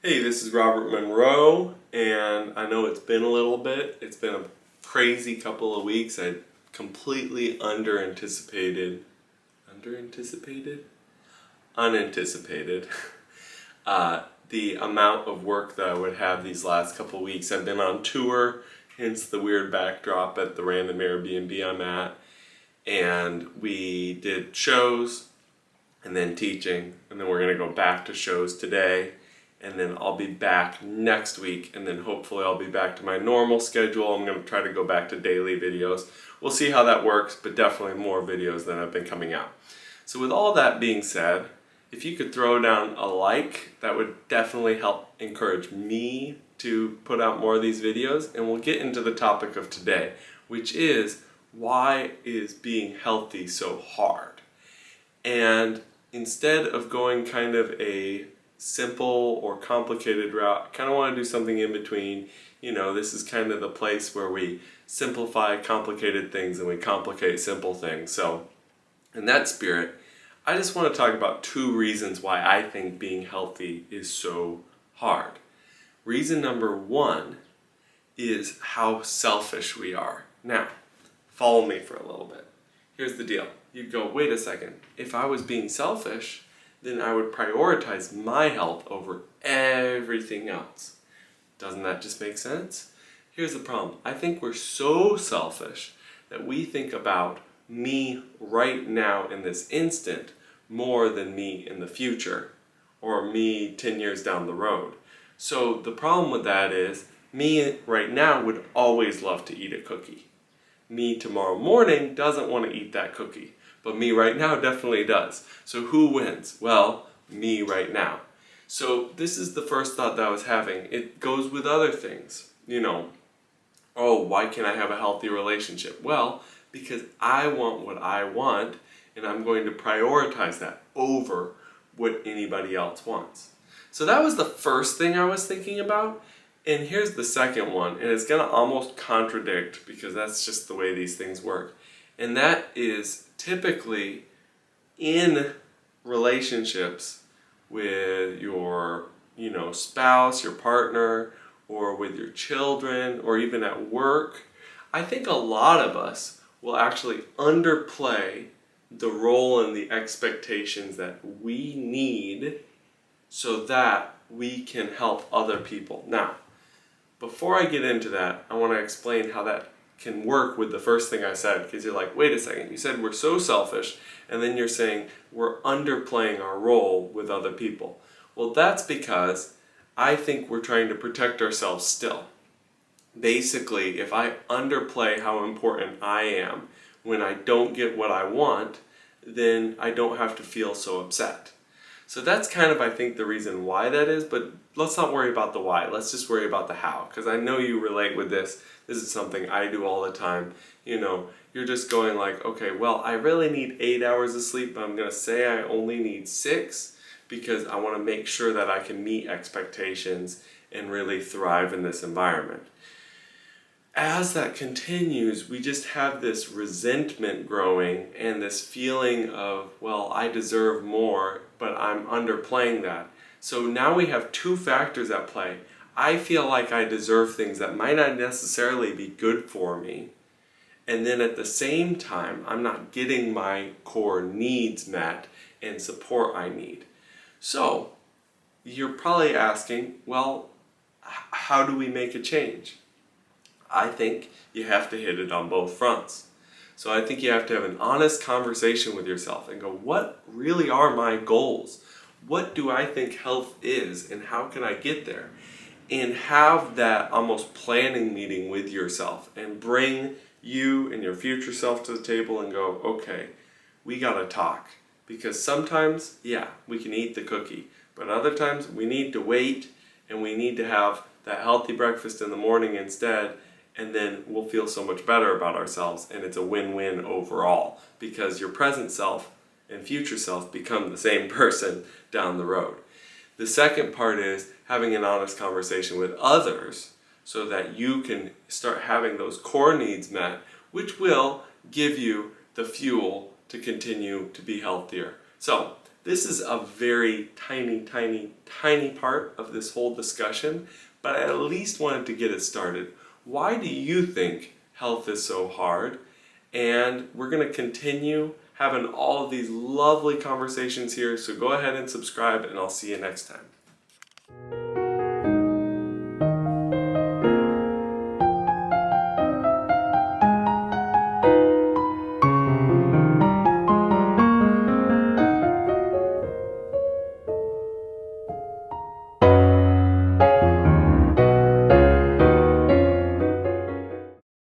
Hey, this is Robert Monroe, and I know it's been a little bit. It's been a crazy couple of weeks. I completely unanticipated the amount of work that I would have these last couple of weeks. I've been on tour, hence the weird backdrop at the random Airbnb I'm at, and we did shows and then teaching, and then we're going to go back to shows today, and then I'll be back next week, and then hopefully I'll be back to my normal schedule. I'm going to try to go back to daily videos. We'll see how that works, but definitely more videos than have been coming out. So with all that being said, if you could throw down a like, that would definitely help encourage me to put out more of these videos, and we'll get into the topic of today, which is, why is being healthy so hard? And instead of going kind of a simple or complicated route, I kind of want to do something in between. This is kind of the place where we simplify complicated things and we complicate simple things. So in that spirit, I just want to talk about two reasons why I think being healthy is so hard. Reason number one is how selfish we are. Now, follow me for a little bit. Here's the deal. You'd go, wait a second, if I was being selfish, then I would prioritize my health over everything else. Doesn't that just make sense? Here's the problem. I think we're so selfish that we think about me right now in this instant more than me in the future, or me 10 years down the road. So the problem with that is, me right now would always love to eat a cookie. Me tomorrow morning doesn't want to eat that cookie, but me right now definitely does. So who wins? Well, me right now. So this is the first thought that I was having. It goes with other things. Oh, why can't I have a healthy relationship? Well, because I want what I want, and I'm going to prioritize that over what anybody else wants. So that was the first thing I was thinking about. And here's the second one, and it's going to almost contradict, because that's just the way these things work. And that is, typically in relationships with your spouse, your partner, or with your children, or even at work, I think a lot of us will actually underplay the role and the expectations that we need so that we can help other people. Now, before I get into that, I want to explain how that can work with the first thing I said, because you're like, wait a second, you said we're so selfish, and then you're saying we're underplaying our role with other people. Well, that's because I think we're trying to protect ourselves still. Basically, if I underplay how important I am when I don't get what I want, then I don't have to feel so upset. So that's kind of, I think, the reason why that is, but let's not worry about the why. Let's just worry about the how, because I know you relate with this. This is something I do all the time. You're just going like, okay, well, I really need 8 hours of sleep, but I'm going to say I only need 6 because I want to make sure that I can meet expectations and really thrive in this environment. As that continues, we just have this resentment growing and this feeling of, well, I deserve more, but I'm underplaying that. So now we have two factors at play. I feel like I deserve things that might not necessarily be good for me. And then at the same time, I'm not getting my core needs met and support I need. So you're probably asking, well, how do we make a change? I think you have to hit it on both fronts. So I think you have to have an honest conversation with yourself and go, what really are my goals? What do I think health is, and how can I get there? And have that almost planning meeting with yourself and bring you and your future self to the table and go, okay, we gotta talk. Because sometimes, yeah, we can eat the cookie, but other times we need to wait and we need to have that healthy breakfast in the morning instead, and then we'll feel so much better about ourselves, and it's a win-win overall, because your present self and future self become the same person down the road. The second part is having an honest conversation with others so that you can start having those core needs met, which will give you the fuel to continue to be healthier. So This is a very tiny, tiny, tiny part of this whole discussion, but I at least wanted to get it started. Why do you think health is so hard? And we're going to continue having all of these lovely conversations here, so go ahead and subscribe, and I'll see you next time.